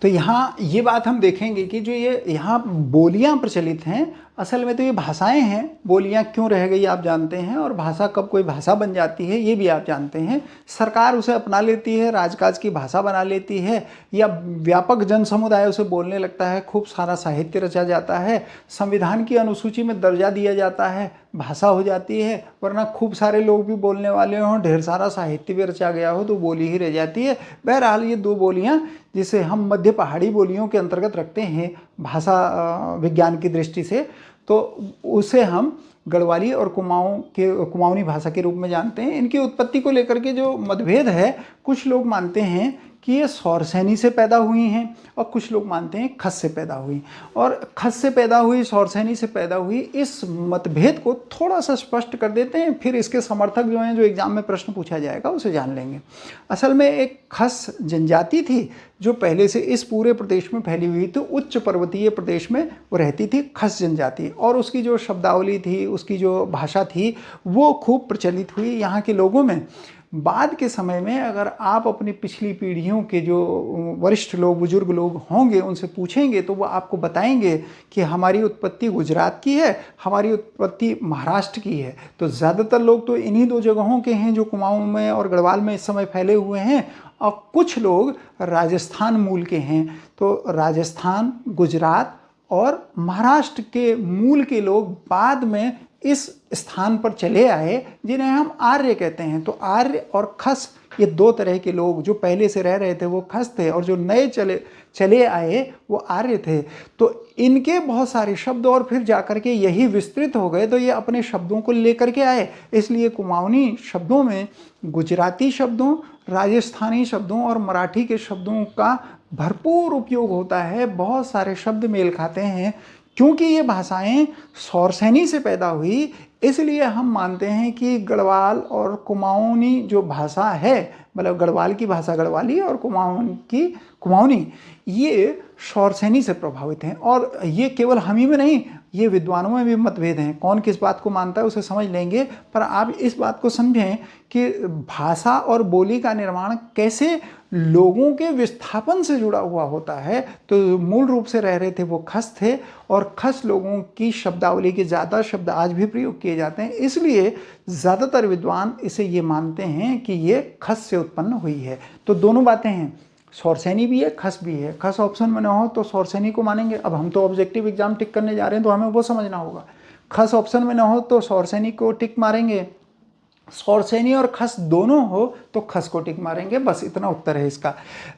Speaker 1: तो यहाँ ये बात हम देखेंगे कि जो ये यहाँ बोलियाँ प्रचलित हैं, असल में तो ये भाषाएं हैं। बोलियाँ क्यों रह गई आप जानते हैं, और भाषा कब कोई भाषा बन जाती है ये भी आप जानते हैं। सरकार उसे अपना लेती है, राजकाज की भाषा बना लेती है, या व्यापक जन समुदाय उसे बोलने लगता है, खूब सारा साहित्य रचा जाता है, संविधान की अनुसूची में दर्जा दिया जाता है, भाषा हो जाती है। वरना खूब सारे लोग भी बोलने वाले हों, ढेर सारा साहित्य भी रचा गया हो, तो बोली ही रह जाती है। बहरहाल ये दो बोलियाँ जिसे हम मध्य पहाड़ी बोलियों के अंतर्गत रखते हैं भाषा विज्ञान की दृष्टि से, तो उसे हम गढ़वाली और कुमाऊनी भाषा के रूप में जानते हैं। इनकी उत्पत्ति को लेकर के जो मतभेद है, कुछ लोग मानते हैं कि ये सौरसैनी से पैदा हुई हैं, और कुछ लोग मानते हैं खस से पैदा हुई। और खस से पैदा हुई, सौरसैनी से पैदा हुई, इस मतभेद को थोड़ा सा स्पष्ट कर देते हैं, फिर इसके समर्थक जो हैं, जो एग्जाम में प्रश्न पूछा जाएगा उसे जान लेंगे। असल में एक खस जनजाति थी जो पहले से इस पूरे प्रदेश में फैली हुई थी। उच्च पर्वतीय प्रदेश में वो रहती थी खस जनजाति, और उसकी जो शब्दावली थी, उसकी जो भाषा थी, वो खूब प्रचलित हुई यहाँ के लोगों में। बाद के समय में अगर आप अपनी पिछली पीढ़ियों के जो वरिष्ठ लोग, बुजुर्ग लोग होंगे, उनसे पूछेंगे तो वो आपको बताएंगे कि हमारी उत्पत्ति गुजरात की है, हमारी उत्पत्ति महाराष्ट्र की है। तो ज़्यादातर लोग तो इन्हीं दो जगहों के हैं जो कुमाऊं में और गढ़वाल में इस समय फैले हुए हैं, और कुछ लोग राजस्थान मूल के हैं। तो राजस्थान, गुजरात और महाराष्ट्र के मूल के लोग बाद में इस स्थान पर चले आए जिन्हें हम आर्य कहते हैं। तो आर्य और खस, ये दो तरह के लोग, जो पहले से रह रहे थे वो खस थे, और जो नए चले आए वो आर्य थे। तो इनके बहुत सारे शब्द और फिर जाकर के यही विस्तृत हो गए, तो ये अपने शब्दों को लेकर के आए। इसलिए कुमाऊनी शब्दों में गुजराती शब्दों, राजस्थानी शब्दों और मराठी के शब्दों का भरपूर उपयोग होता है। बहुत सारे शब्द मेल खाते हैं। क्योंकि ये भाषाएं सौरसैनी से पैदा हुई, इसलिए हम मानते हैं कि गढ़वाल और कुमाऊनी जो भाषा है, मतलब गढ़वाल की भाषा गढ़वाली और कुमाऊनी, ये सौरसैनी से प्रभावित हैं। और ये केवल हम ही में नहीं, ये विद्वानों में भी मतभेद हैं। कौन किस बात को मानता है उसे समझ लेंगे, पर आप इस बात को समझें कि भाषा और बोली का निर्माण कैसे लोगों के विस्थापन से जुड़ा हुआ होता है। तो मूल रूप से रह रहे थे वो खस थे, और खस लोगों की शब्दावली के ज़्यादा शब्द आज भी प्रयोग किए जाते हैं। इसलिए ज़्यादातर विद्वान इसे ये मानते हैं कि ये खस से उत्पन्न हुई है। तो दोनों बातें हैं, सौरसैनी भी है, खस भी है। खस ऑप्शन में ना हो तो सौरसैनी को मानेंगे। अब हम तो ऑब्जेक्टिव एग्जाम टिक करने जा रहे हैं, तो हमें वो समझना होगा। खस ऑप्शन में ना हो तो सौरसैनी को टिक मारेंगे, सौरसैनी और खस दोनों हो तो खस को टिक मारेंगे। बस इतना उत्तर है इसका।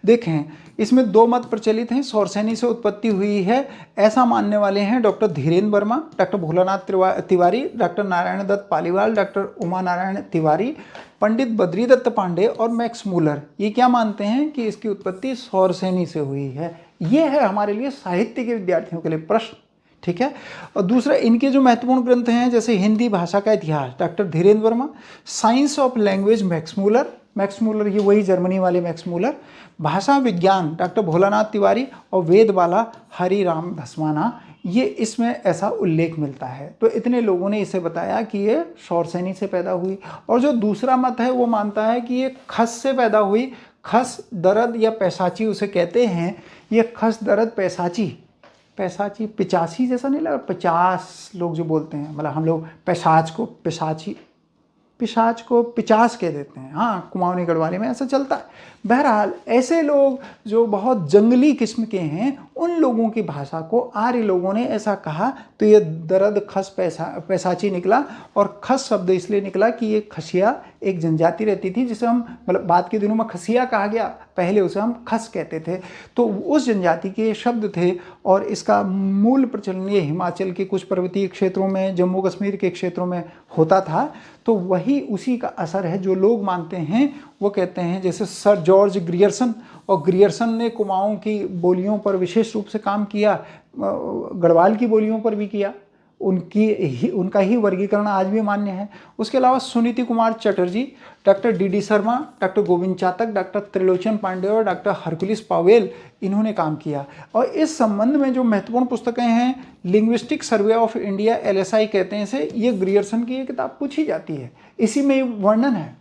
Speaker 1: देखें, इसमें दो मत प्रचलित हैं। सौरसैनी से उत्पत्ति हुई है ऐसा मानने वाले हैं doctor Dhirendra Varma, doctor Bholanath Tiwari, doctor Narayan Dutt Paliwal, doctor Uma Narayan Tiwari, Pandit Badridatt Pande और मैक्स मूलर। ये क्या मानते हैं कि इसकी उत्पत्ति सौरसैनी से हुई है। ये है हमारे लिए साहित्य के विद्यार्थियों के लिए प्रश्न, ठीक है। और दूसरा, इनके जो महत्वपूर्ण ग्रंथ हैं, जैसे हिंदी भाषा का इतिहास doctor Dhirendra Verma, science of language max Max Muller, ये वही जर्मनी वाले मैक्स मूलर। भाषा विज्ञान डॉक्टर भोलानाथ तिवारी और वेदबाला हरिराम धस्माना, ये इसमें ऐसा उल्लेख मिलता है। तो इतने लोगों ने इसे बताया कि ये शौरसेनी से पैदा हुई। और जो दूसरा मत है वो मानता है कि ये खस से पैदा हुई। खस दर्द या पैसाची उसे कहते हैं। ये खस दर्द पैसाची, पैसाची पिचासी जैसा नहीं लगा, 50 लोग जो बोलते हैं, मतलब हम लोग पैसाच को पिशाची, पिशाच को पिचास कह देते हैं। हाँ, कुमाऊनी गढ़वाली में ऐसा चलता है। बहरहाल ऐसे लोग जो बहुत जंगली किस्म के हैं, उन लोगों की भाषा को आर्य लोगों ने ऐसा कहा, तो ये दर्द खस पैसाची निकला। और खस शब्द इसलिए निकला कि ये खसिया एक जनजाति रहती थी, जिसे हम मतलब बाद के दिनों में खसिया कहा गया, पहले उसे हम खस कहते थे। तो उस जनजाति के शब्द थे और इसका मूल प्रचलन ये हिमाचल के कुछ पर्वतीय क्षेत्रों में, जम्मू कश्मीर के क्षेत्रों में होता था। तो वही उसी का असर है जो लोग मानते हैं। वो कहते हैं जैसे सर जॉर्ज ग्रियर्सन, और ग्रियर्सन ने कुमाऊं की बोलियों पर विशेष रूप से काम किया, गढ़वाल की बोलियों पर भी किया। उनका ही वर्गीकरण आज भी मान्य है। उसके अलावा Suniti Kumar Chatterji, doctor D Sharma, doctor Govind Chatak, doctor Trilochan Pande और डॉक्टर हरकुलिस पावेल, इन्होंने काम किया। और इस संबंध में जो महत्वपूर्ण पुस्तकें हैं, linguistic survey of India, LSI कहते हैं इसे, ये ग्रियर्सन की ये किताब पूछी जाती है। इसी में वर्णन है।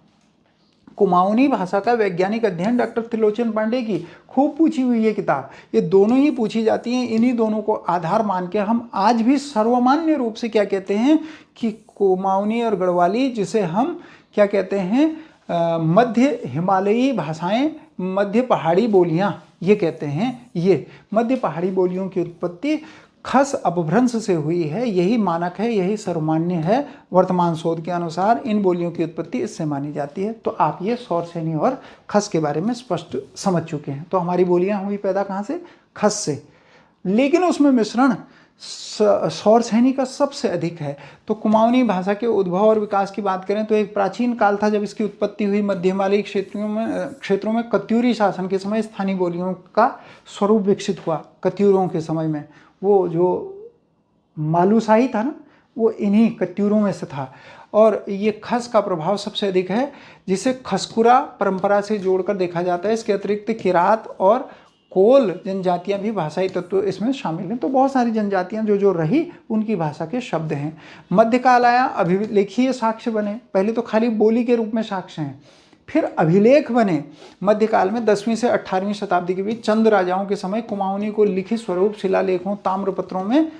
Speaker 1: कुमाऊनी भाषा का वैज्ञानिक अध्ययन डॉक्टर त्रिलोचन पांडे की खूब पूछी हुई ये किताब। ये दोनों ही पूछी जाती हैं। इन्हीं दोनों को आधार मान के हम आज भी सर्वमान्य रूप से क्या कहते हैं कि कुमाऊनी और गढ़वाली, जिसे हम क्या कहते हैं, मध्य हिमालयी भाषाएं, मध्य पहाड़ी बोलियां, ये कहते हैं। ये मध्य पहाड़ी बोलियों की उत्पत्ति खस अपभ्रंश से हुई है, यही मानक है, यही सर्वमान्य है। वर्तमान शोध के अनुसार इन बोलियों की उत्पत्ति इससे मानी जाती है। तो आप ये शौरसेनी और खस के बारे में स्पष्ट समझ चुके हैं। तो हमारी बोलियां हुई पैदा कहाँ से? खस से। लेकिन उसमें मिश्रण शौरसेनी का सबसे अधिक है। तो कुमाऊनी भाषा के उद्भव और विकास की बात करें तो एक प्राचीन काल था जब इसकी उत्पत्ति हुई। मध्य हिमालयी क्षेत्रों में कत्यूरी शासन के समय स्थानीय बोलियों का स्वरूप विकसित हुआ। कत्यूरों के समय में वो जो मालूशाही था ना, वो इन्हीं कत्यूरों में से था। और ये खस का प्रभाव सबसे अधिक है, जिसे खसकुरा परंपरा से जोड़कर देखा जाता है। इसके अतिरिक्त किरात और कोल जनजातियां भी भाषाई तत्व इसमें शामिल हैं। तो बहुत सारी जनजातियां जो रही, उनकी भाषा के शब्द हैं। मध्यकाल आया, अभिलेखीय साक्ष्य बने। पहले तो खाली बोली के रूप में साक्ष्य हैं, फिर अभिलेख बने। मध्यकाल में 10वीं से 18वीं शताब्दी के बीच चंद राजाओं के समय कुमाऊनी को लिखित स्वरूप शिलालेखों, ताम्रपत्रों में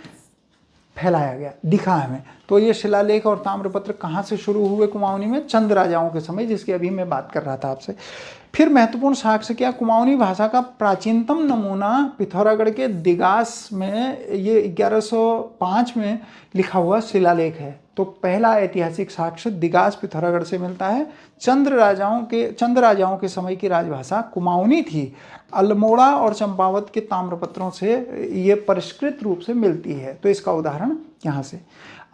Speaker 1: फैलाया गया, दिखा हमें। तो ये शिलालेख और ताम्रपत्र कहाँ से शुरू हुए कुमाऊनी में? चंद राजाओं के समय, जिसकी अभी मैं बात कर रहा था आपसे। फिर महत्वपूर्ण साक्ष्य क्या? कुमाऊनी भाषा का प्राचीनतम नमूना पिथौरागढ़ के दिगास में, ये 1105 में लिखा हुआ शिलालेख है। तो पहला ऐतिहासिक साक्ष्य दिगास पिथौरागढ़ से मिलता है। चंद राजाओं के समय की राजभाषा कुमाऊनी थी। अल्मोड़ा और चंपावत के ताम्रपत्रों से ये परिष्कृत रूप से मिलती है। तो इसका उदाहरण यहाँ से।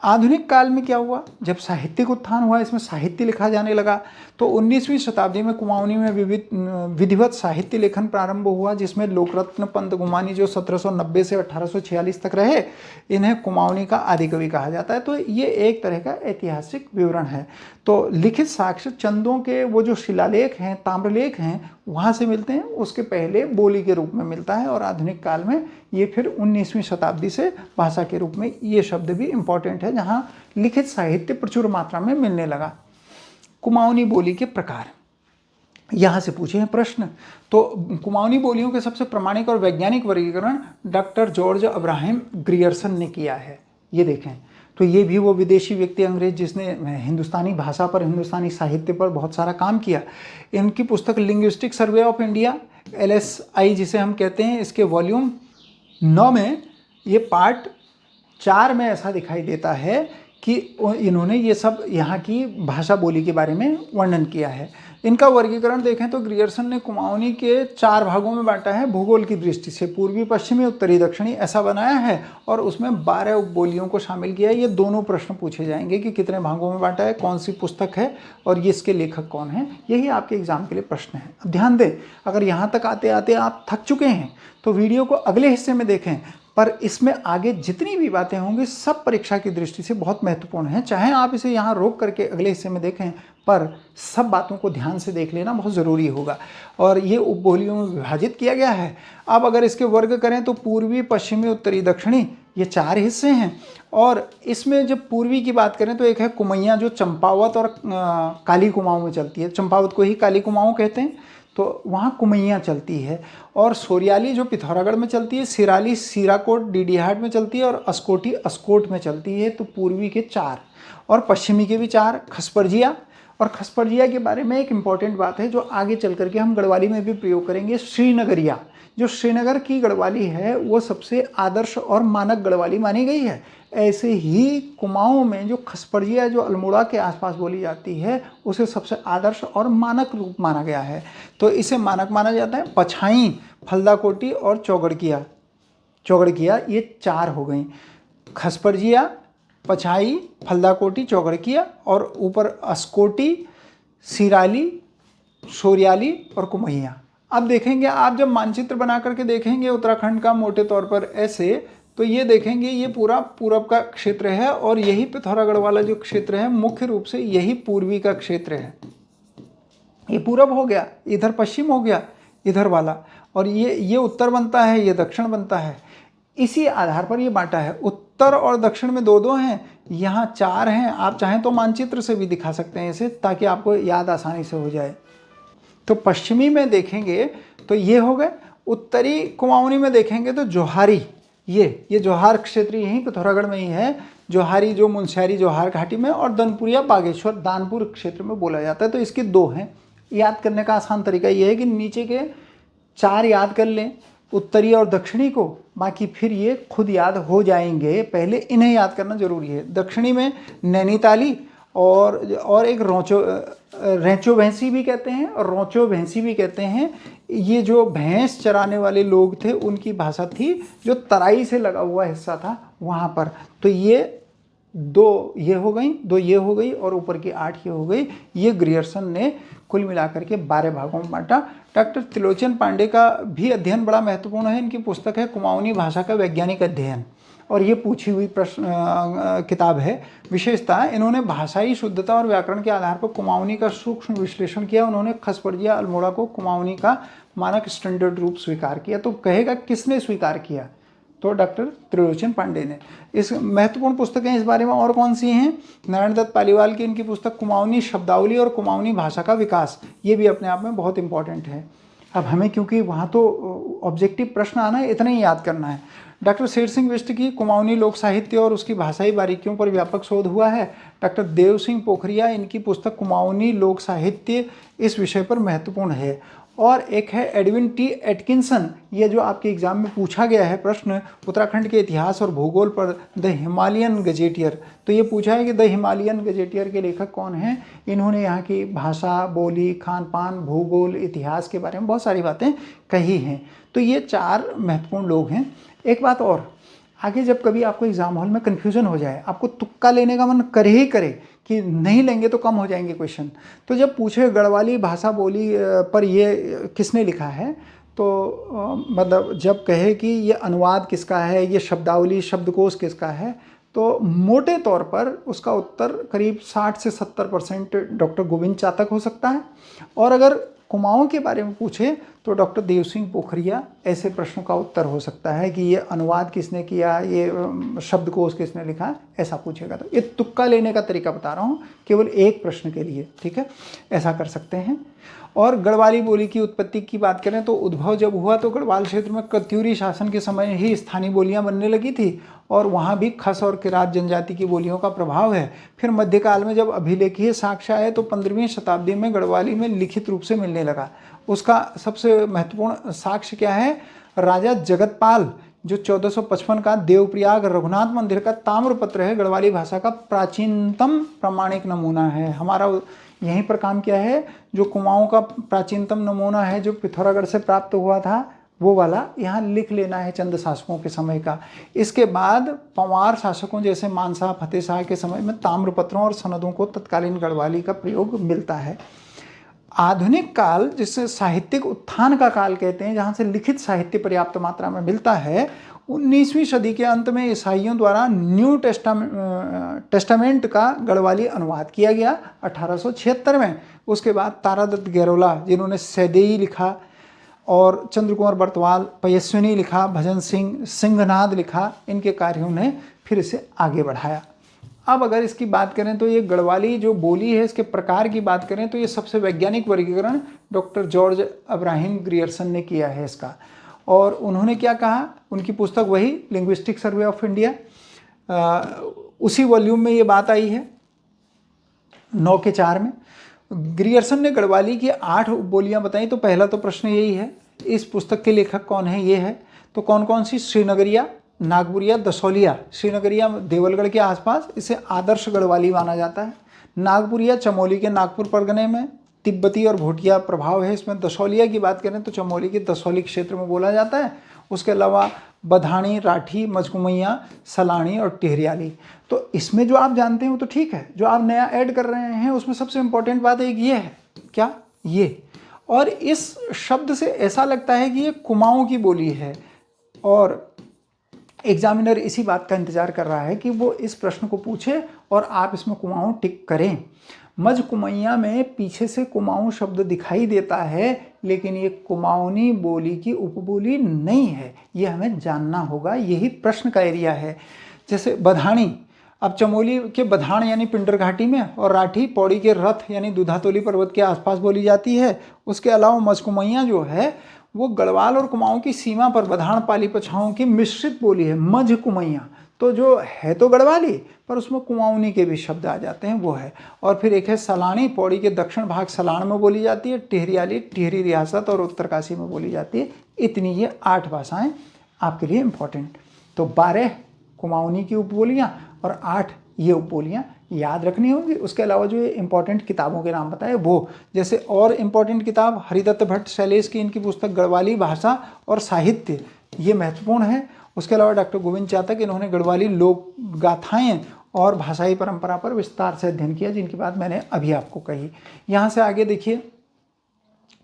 Speaker 1: आधुनिक काल में क्या हुआ? जब साहित्यिक उत्थान हुआ, इसमें साहित्य लिखा जाने लगा, तो 19वीं शताब्दी में कुमाऊनी में विधिवत साहित्य लेखन प्रारंभ हुआ, जिसमें लोकरत्न पंत गुमानी जो 1790 से 1846 तक रहे, इन्हें कुमाऊनी का आदिकवि कहा जाता है। तो ये एक तरह का ऐतिहासिक विवरण है। तो लिखित साक्ष्य चंदों के वो जो शिलालेख हैं, ताम्रलेख हैं, वहाँ से मिलते हैं। उसके पहले बोली के रूप में मिलता है, और आधुनिक काल में ये फिर 19वीं शताब्दी से भाषा के रूप में। ये शब्द भी इम्पॉर्टेंट है, जहाँ लिखित साहित्य प्रचुर मात्रा में मिलने लगा। कुमाऊनी बोली के प्रकार यहाँ से पूछे हैं प्रश्न। तो कुमाऊनी बोलियों के सबसे प्रामाणिक और वैज्ञानिक वर्गीकरण डॉक्टर जॉर्ज अब्राहम ग्रियर्सन ने किया है। ये देखें, तो ये भी वो विदेशी व्यक्ति अंग्रेज जिसने हिंदुस्तानी भाषा पर, हिंदुस्तानी साहित्य पर बहुत सारा काम किया। इनकी पुस्तक linguistic survey of India, LSI जिसे हम कहते हैं, इसके वॉल्यूम 9 में ये पार्ट 4 में ऐसा दिखाई देता है कि इन्होंने ये सब यहाँ की भाषा बोली के बारे में वर्णन किया है। इनका वर्गीकरण देखें तो ग्रियर्सन ने कुमाऊनी के 4 भागों में बांटा है। भूगोल की दृष्टि से पूर्वी, पश्चिमी, उत्तरी, दक्षिणी ऐसा बनाया है, और उसमें 12 उपबोलियों को शामिल किया है। ये दोनों प्रश्न पूछे जाएंगे कि कितने भागों में बांटा है, कौन सी पुस्तक है, और ये इसके लेखक कौन है। यही आपके एग्जाम के लिए प्रश्न है। अब ध्यान दें, अगर यहाँ तक आते आते आप थक चुके हैं तो वीडियो को अगले हिस्से में देखें। पर इसमें आगे जितनी भी बातें होंगी सब परीक्षा की दृष्टि से बहुत महत्वपूर्ण हैं। चाहे आप इसे यहाँ रोक करके अगले हिस्से में देखें, पर सब बातों को ध्यान से देख लेना बहुत ज़रूरी होगा। और ये उपबोलियों में विभाजित किया गया है। अब अगर इसके वर्ग करें तो पूर्वी, पश्चिमी, उत्तरी, दक्षिणी, ये 4 हिस्से हैं। और इसमें जब पूर्वी की बात करें तो एक है कुमैया, जो चंपावत और काली कुमाऊं में चलती है। चंपावत को ही काली कुमाऊं कहते हैं, तो वहाँ कुमैया चलती है। और सोरियाली जो पिथौरागढ़ में चलती है, सिराली सीराकोट डीडीहाट में चलती है, और अस्कोटी अस्कोट में चलती है। तो पूर्वी के 4 और पश्चिमी के भी 4। खसपरजिया, और खसपरजिया के बारे में एक इम्पॉर्टेंट बात है जो आगे चल करके हम गढ़वाली में भी प्रयोग करेंगे। श्रीनगरिया, जो श्रीनगर की गढ़वाली है वो सबसे आदर्श और मानक गढ़वाली मानी गई है। ऐसे ही कुमाऊं में जो खसपरजिया, जो अल्मोड़ा के आसपास बोली जाती है, उसे सबसे आदर्श और मानक रूप माना गया है। तो इसे मानक माना जाता है। पछाई, फलदाकोटी और चौगड़किया, ये 4 हो गई। खसपरजिया, पछाई, फलदाकोटी, चौगड़किया, और ऊपर अस्कोटी, सिराली, सोरियाली और कुमैया। अब देखेंगे आप जब मानचित्र बना करके देखेंगे उत्तराखंड का मोटे तौर पर ऐसे, तो ये देखेंगे ये पूरा पूरब का क्षेत्र है, और यही पिथौरागढ़ वाला जो क्षेत्र है मुख्य रूप से यही पूर्वी का क्षेत्र है। ये पूरब हो गया, इधर पश्चिम हो गया, इधर वाला, और ये उत्तर बनता है, ये दक्षिण बनता है। इसी आधार पर ये बांटा है। उत्तर और दक्षिण में 2-2 हैं, यहाँ 4 हैं। आप चाहें तो मानचित्र से भी दिखा सकते हैं इसे, ताकि आपको याद आसानी से हो जाए। तो पश्चिमी में देखेंगे तो ये हो गए। उत्तरी कुमाऊनी में देखेंगे तो जोहारी, ये जोहार क्षेत्र यहीं पिथौरागढ़ में ही है। जोहारी जो मुनस्यारी जोहार घाटी में, और दनपुरिया बागेश्वर दानपुर क्षेत्र में बोला जाता है। तो इसके 2 हैं। याद करने का आसान तरीका ये है कि नीचे के 4 याद कर लें, उत्तरी और दक्षिणी को, बाकी फिर ये खुद याद हो जाएंगे। पहले इन्हें याद करना जरूरी है। दक्षिणी में नैनीताली और एक रेंचो भैंसी भी कहते हैं और रोंचो भैंसी भी कहते हैं। ये जो भैंस चराने वाले लोग थे उनकी भाषा थी, जो तराई से लगा हुआ हिस्सा था वहाँ पर। तो ये 2 ये हो गई, 2 ये हो गई, और ऊपर की 8 ये हो गई। ये ग्रियर्सन ने कुल मिलाकर के 12 भागों में बांटा। डॉक्टर त्रिलोचन पांडे का भी अध्ययन बड़ा महत्वपूर्ण है। इनकी पुस्तक है कुमाऊनी भाषा का वैज्ञानिक अध्ययन, और ये पूछी हुई प्रश्न किताब है। विशेषता, इन्होंने भाषाई शुद्धता और व्याकरण के आधार पर कुमाऊनी का सूक्ष्म विश्लेषण किया। उन्होंने खसपरजिया अल्मोड़ा को कुमाऊनी का मानक स्टैंडर्ड रूप स्वीकार किया। तो कहेगा किसने स्वीकार किया? तो डॉक्टर त्रिलोचन पांडे ने। इस महत्वपूर्ण पुस्तकें इस बारे में और कौन सी हैं? नारायण दत्त पालीवाल की इनकी पुस्तक कुमाऊनी शब्दावली और कुमाऊनी भाषा का विकास, ये भी अपने आप में बहुत इंपॉर्टेंट है। अब हमें क्योंकि वहाँ तो ऑब्जेक्टिव प्रश्न आना है, इतना ही याद करना है। डॉक्टर शेर सिंह बिष्ट की कुमाऊनी लोक साहित्य और उसकी भाषाई बारीकियों पर व्यापक शोध हुआ है। डॉक्टर देव सिंह पोखरिया, इनकी पुस्तक कुमाऊनी लोक साहित्य इस विषय पर महत्वपूर्ण है। और एक है एडविन टी एटकिंसन, ये जो आपके एग्जाम में पूछा गया है प्रश्न उत्तराखंड के इतिहास और भूगोल पर, द हिमालयन गजेटियर। तो ये पूछा है कि द हिमालयन गजेटियर के लेखक कौन हैं? इन्होंने यहाँ की भाषा, बोली, खान पान, भूगोल, इतिहास के बारे में बहुत सारी बातें कही हैं। तो ये 4 महत्वपूर्ण लोग हैं। एक बात और, आगे जब कभी आपको एग्जाम हॉल में कन्फ्यूजन हो जाए, आपको तुक्का लेने का मन करे ही करे कि नहीं लेंगे तो कम हो जाएंगे क्वेश्चन, तो जब पूछे गढ़वाली भाषा बोली पर ये किसने लिखा है, तो मतलब जब कहे कि ये अनुवाद किसका है, ये शब्दावली शब्दकोश किसका है, तो मोटे तौर पर उसका उत्तर करीब 60 से 70% डॉक्टर गोविंद चातक हो सकता है। और अगर कुमाऊं के बारे में पूछे तो डॉक्टर देव सिंह पोखरिया ऐसे प्रश्नों का उत्तर हो सकता है कि ये अनुवाद किसने किया, ये शब्दकोश किसने लिखा, ऐसा पूछेगा। तो ये तुक्का लेने का तरीका बता रहा हूँ केवल एक प्रश्न के लिए, ठीक है, ऐसा कर सकते हैं। और गढ़वाली बोली की उत्पत्ति की बात करें तो उद्भव जब हुआ तो गढ़वाल क्षेत्र में कत्यूरी शासन के समय ही स्थानीय बोलियां बनने लगी थी, और वहाँ भी खस और किरात जनजाति की बोलियों का प्रभाव है। फिर मध्यकाल में जब अभिलेखीय साक्ष्य आए तो 15वीं शताब्दी में गढ़वाली में लिखित रूप से मिलने लगा। उसका सबसे महत्वपूर्ण साक्ष्य क्या है? राजा जगतपाल जो 1455 का देवप्रयाग रघुनाथ मंदिर का ताम्रपत्र है, गढ़वाली भाषा का प्राचीनतम प्रमाणिक नमूना है। हमारा यहीं पर काम किया है। जो कुमाऊं का प्राचीनतम नमूना है जो पिथौरागढ़ से प्राप्त हुआ था, वो वाला यहाँ लिख लेना है चंद शासकों के समय का। इसके बाद पंवार शासकों जैसे मानशाह फतेह शाह के समय में ताम्रपत्रों और सनदों को तत्कालीन गढ़वाली का प्रयोग मिलता है। आधुनिक काल, जिसे साहित्यिक उत्थान का काल कहते हैं, जहाँ से लिखित साहित्य पर्याप्त मात्रा में मिलता है, 19वीं सदी के अंत में ईसाइयों द्वारा न्यू टेस्टामेंट का गढ़वाली अनुवाद किया गया 1876 में। उसके बाद तारादत्त गैरोला, जिन्होंने सैदेई लिखा, और चंद्र कुमार बर्तवाल पयस्विनी लिखा, भजन सिंह सिंहनाद लिखा, इनके कार्यों ने फिर इसे आगे बढ़ाया। अब अगर इसकी बात करें तो ये गढ़वाली जो बोली है, इसके प्रकार की बात करें तो ये सबसे वैज्ञानिक वर्गीकरण डॉक्टर जॉर्ज अब्राहम ग्रियर्सन ने किया है इसका। और उन्होंने क्या कहा, उनकी पुस्तक वही लिंग्विस्टिक सर्वे ऑफ इंडिया, उसी वॉल्यूम में ये बात आई है 9/4 में। ग्रियर्सन ने गढ़वाली की 8 उपबोलियाँ बताई। तो पहला तो प्रश्न यही है, इस पुस्तक के लेखक कौन है, ये है। तो कौन कौन सी? श्रीनगरिया, नागपुरिया, दसौलिया। श्रीनगरिया देवलगढ़ के आसपास, इसे आदर्श गढ़वाली माना जाता है। नागपुरिया चमोली के नागपुर परगने में, तिब्बती और भोटिया प्रभाव है इसमें। दसौलिया की बात करें तो चमोली के दसौली क्षेत्र में बोला जाता है। उसके अलावा बधानी, राठी, मचकुमैया, सलाणी और टिहरियाली। तो इसमें जो आप जानते हैं वो तो ठीक है, जो आप नया ऐड कर रहे हैं उसमें सबसे इंपॉर्टेंट बात एक ये है, क्या? ये। और इस शब्द से ऐसा लगता है कि ये कुमाऊं की बोली है, और एग्जामिनर इसी बात का इंतजार कर रहा है कि वो इस प्रश्न को पूछे और आप इसमें कुमाऊं टिक करें। मझकुमैया में पीछे से कुमाऊं शब्द दिखाई देता है, लेकिन ये कुमाऊनी बोली की उपबोली नहीं है, ये हमें जानना होगा। यही प्रश्न का एरिया है। जैसे बधानी, अब चमोली के बधान यानी पिंडर घाटी में, और राठी पौड़ी के रथ यानी दुधातोली पर्वत के आसपास बोली जाती है। उसके अलावा मझकुमैया जो है वो गढ़वाल और कुमाऊं की सीमा पर बधान पाली पछाओं की मिश्रित बोली है, मझकुमैया। तो जो है तो गढ़वाली, पर उसमें कुमाऊनी के भी शब्द आ जाते हैं, वो है। और फिर एक है सलाणी, पौड़ी के दक्षिण भाग सलाण में बोली जाती है। टिहरियाली टिहरी रियासत और उत्तरकाशी में बोली जाती है। इतनी ये 8 भाषाएं आपके लिए इम्पोर्टेंट। तो 12 कुमाऊनी की उपबोलियाँ और 8 ये उपबोलियाँ याद रखनी होंगी। उसके अलावा जो ये इंपॉर्टेंट किताबों के नाम बताए वो, जैसे और इम्पॉर्टेंट किताब हरिदत्त भट्ट शैलेश की, इनकी पुस्तक गढ़वाली भाषा और साहित्य, ये महत्वपूर्ण है। उसके अलावा डॉक्टर गोविंद चातक, इन्होंने गढ़वाली लोक गाथाएँ और भाषाई परंपरा पर विस्तार से अध्ययन किया, जिनकी बात मैंने अभी आपको कही। यहाँ से आगे देखिए,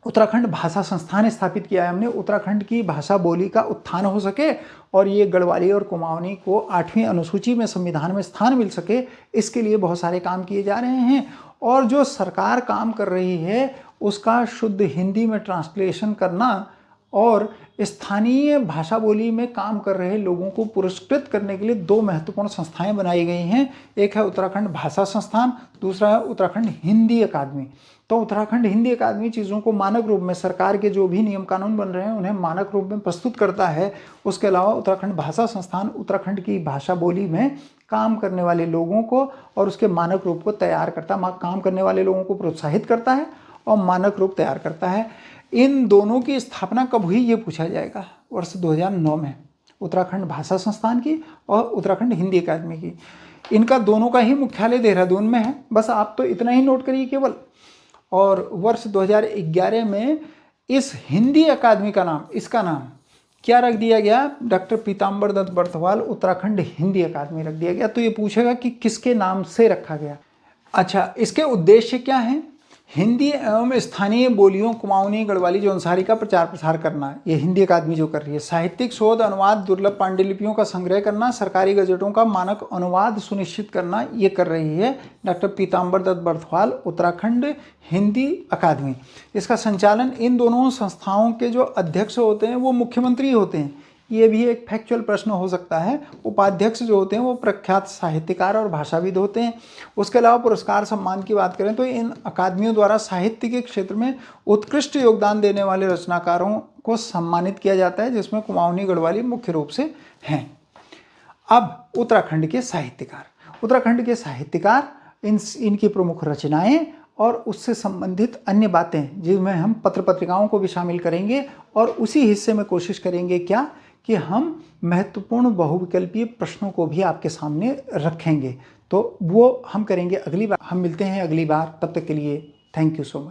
Speaker 1: उत्तराखंड भाषा संस्थान स्थापित किया है हमने। उत्तराखंड की भाषा बोली का उत्थान हो सके और ये गढ़वाली और कुमाऊनी को 8वीं अनुसूची में संविधान में स्थान मिल सके, इसके लिए बहुत सारे काम किए जा रहे हैं। और जो सरकार काम कर रही है उसका शुद्ध हिंदी में ट्रांसलेशन करना और स्थानीय भाषा बोली में काम कर रहे लोगों को पुरस्कृत करने के लिए 2 महत्वपूर्ण संस्थाएं बनाई गई हैं। एक है उत्तराखंड भाषा संस्थान, दूसरा है उत्तराखंड हिंदी अकादमी। तो उत्तराखंड हिंदी अकादमी चीज़ों को मानक रूप में, सरकार के जो भी नियम कानून बन रहे हैं उन्हें मानक रूप में प्रस्तुत करता है। उसके अलावा उत्तराखंड भाषा संस्थान उत्तराखंड की भाषा बोली में काम करने वाले लोगों को और उसके मानक रूप को तैयार करता है, काम करने वाले लोगों को प्रोत्साहित करता है और मानक रूप तैयार करता है। इन दोनों की स्थापना कब हुई ये पूछा जाएगा, वर्ष 2009 में, उत्तराखंड भाषा संस्थान की और उत्तराखंड हिंदी अकादमी की। इनका दोनों का ही मुख्यालय देहरादून में है, बस आप तो इतना ही नोट करिए केवल। और वर्ष 2011 में इस हिंदी अकादमी का नाम, इसका नाम क्या रख दिया गया? डॉक्टर पीताम्बर दत्त बर्थवाल उत्तराखंड हिंदी अकादमी रख दिया गया। तो ये पूछेगा कि किसके नाम से रखा गया। अच्छा, इसके उद्देश्य क्या हैं? हिंदी एवं स्थानीय बोलियों कुमाऊनी, गढ़वाली, जौनसारी का प्रचार प्रसार करना, ये हिंदी अकादमी जो कर रही है। साहित्यिक शोध, अनुवाद, दुर्लभ पांडुलिपियों का संग्रह करना, सरकारी गजटों का मानक अनुवाद सुनिश्चित करना, ये कर रही है डॉक्टर पीताम्बर दत्त बर्थवाल उत्तराखंड हिंदी अकादमी। इसका संचालन इन दोनों संस्थाओं के जो अध्यक्ष होते हैं वो मुख्यमंत्री होते हैं। ये भी एक फैक्चुअल प्रश्न हो सकता है। उपाध्यक्ष जो होते हैं वो प्रख्यात साहित्यकार और भाषाविद होते हैं। उसके अलावा पुरस्कार सम्मान की बात करें तो इन अकादमियों द्वारा साहित्य के क्षेत्र में उत्कृष्ट योगदान देने वाले रचनाकारों को सम्मानित किया जाता है, जिसमें कुमाऊनी, गढ़वाली मुख्य रूप से हैं। अब उत्तराखंड के साहित्यकार, उत्तराखंड के साहित्यकार, इनकी प्रमुख रचनाएं और उससे संबंधित अन्य बातें, जिनमें हम पत्र पत्रिकाओं को भी शामिल करेंगे और उसी हिस्से में कोशिश करेंगे क्या कि हम महत्वपूर्ण बहुविकल्पीय प्रश्नों को भी आपके सामने रखेंगे। तो वो हम करेंगे अगली बार। हम मिलते हैं अगली बार, तब तक के लिए थैंक यू सो मच।